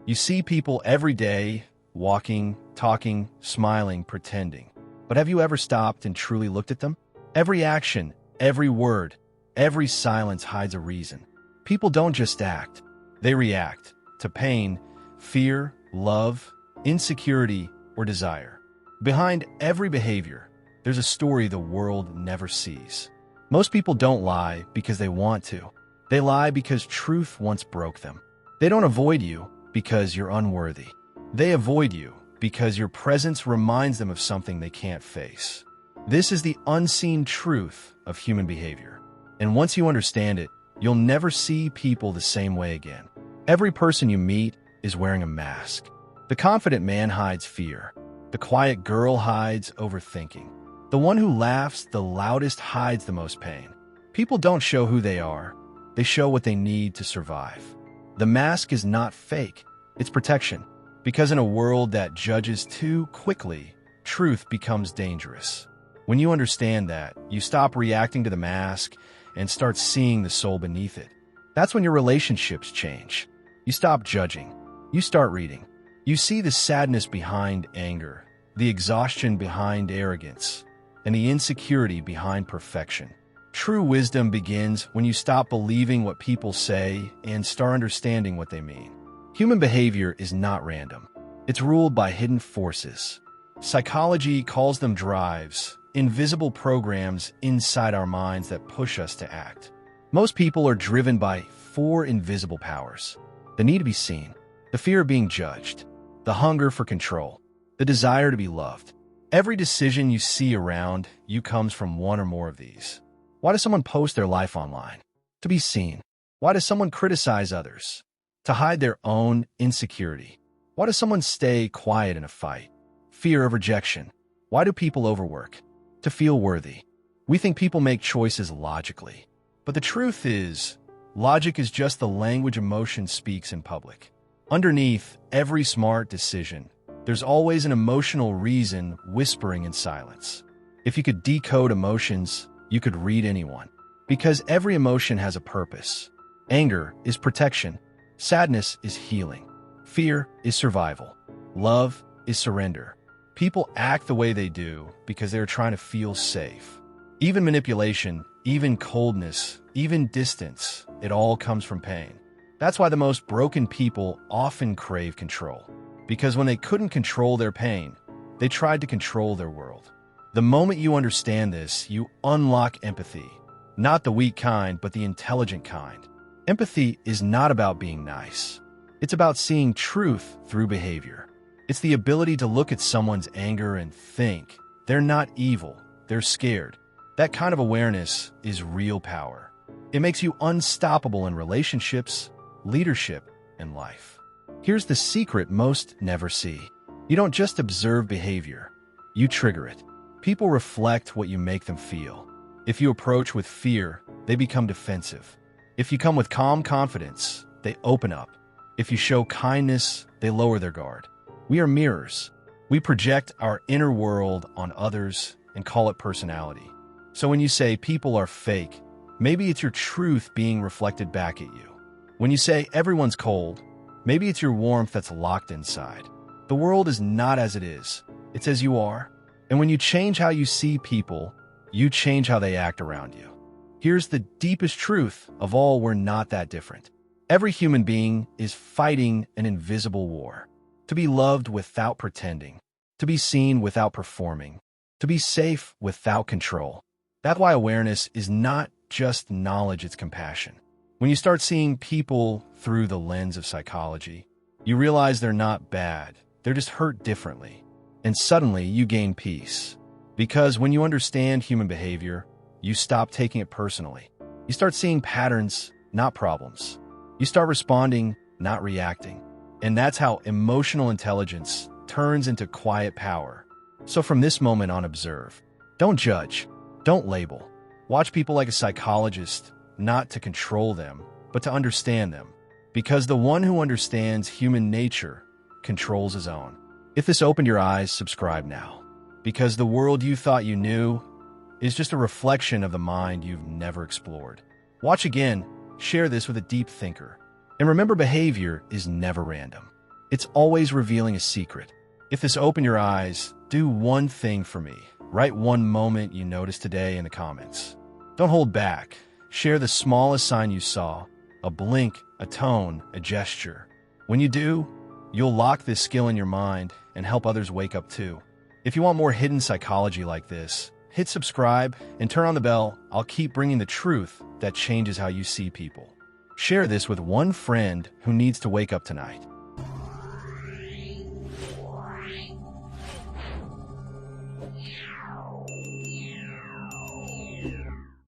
You see people every day, walking, talking, smiling, pretending. But have you ever stopped and truly looked at them? Every action, every word, every silence hides a reason. People don't just act. They react to pain, fear, love, insecurity, or desire. Behind every behavior, there's a story the world never sees. Most people don't lie because they want to. They lie because truth once broke them. They don't avoid you because you're unworthy. They avoid you because your presence reminds them of something they can't face. This is the unseen truth of human behavior. And once you understand it, you'll never see people the same way again. Every person you meet is wearing a mask. The confident man hides fear. The quiet girl hides overthinking. The one who laughs the loudest hides the most pain. People don't show who they are. They show what they need to survive. The mask is not fake. It's protection. Because in a world that judges too quickly, truth becomes dangerous. When you understand that, you stop reacting to the mask and start seeing the soul beneath it. That's when your relationships change. You stop judging. You start reading. You see the sadness behind anger, the exhaustion behind arrogance, and the insecurity behind perfection. True wisdom begins when you stop believing what people say and start understanding what they mean. Human behavior is not random. It's ruled by hidden forces. Psychology calls them drives, invisible programs inside our minds that push us to act. Most people are driven by 4 invisible powers: the need to be seen, the fear of being judged, the hunger for control, the desire to be loved. Every decision you see around you comes from one or more of these. Why does someone post their life online? To be seen. Why does someone criticize others? To hide their own insecurity. Why does someone stay quiet in a fight? Fear of rejection. Why do people overwork? To feel worthy. We think people make choices logically. But the truth is, logic is just the language emotion speaks in public. Underneath every smart decision, there's always an emotional reason whispering in silence. If you could decode emotions, you could read anyone. Because every emotion has a purpose. Anger is protection. Sadness is healing. Fear is survival. Love is surrender. People act the way they do because they're trying to feel safe. Even manipulation, even coldness, even distance, it all comes from pain. That's why the most broken people often crave control. Because when they couldn't control their pain, they tried to control their world. The moment you understand this, you unlock empathy. Not the weak kind, but the intelligent kind. Empathy is not about being nice. It's about seeing truth through behavior. It's the ability to look at someone's anger and think, they're not evil, they're scared. That kind of awareness is real power. It makes you unstoppable in relationships, leadership, and life. Here's the secret most never see. You don't just observe behavior, you trigger it. People reflect what you make them feel. If you approach with fear, they become defensive. If you come with calm confidence, they open up. If you show kindness, they lower their guard. We are mirrors. We project our inner world on others and call it personality. So when you say people are fake, maybe it's your truth being reflected back at you. When you say everyone's cold, maybe it's your warmth that's locked inside. The world is not as it is. It's as you are. And when you change how you see people, you change how they act around you. Here's the deepest truth of all: we're not that different. Every human being is fighting an invisible war. To be loved without pretending. To be seen without performing. To be safe without control. That's why awareness is not just knowledge, it's compassion. When you start seeing people through the lens of psychology, you realize they're not bad. They're just hurt differently. And suddenly you gain peace. Because when you understand human behavior, you stop taking it personally. You start seeing patterns, not problems. You start responding, not reacting. And that's how emotional intelligence turns into quiet power. So from this moment on, observe. Don't judge. Don't label. Watch people like a psychologist, not to control them, but to understand them. Because the one who understands human nature controls his own. If this opened your eyes, subscribe now. Because the world you thought you knew is just a reflection of the mind you've never explored. Watch again, share this with a deep thinker. And remember, behavior is never random. It's always revealing a secret. If this opened your eyes, do one thing for me. Write one moment you noticed today in the comments. Don't hold back. Share the smallest sign you saw, a blink, a tone, a gesture. When you do, you'll lock this skill in your mind and help others wake up too. If you want more hidden psychology like this, hit subscribe and turn on the bell. I'll keep bringing the truth that changes how you see people. Share this with one friend who needs to wake up tonight.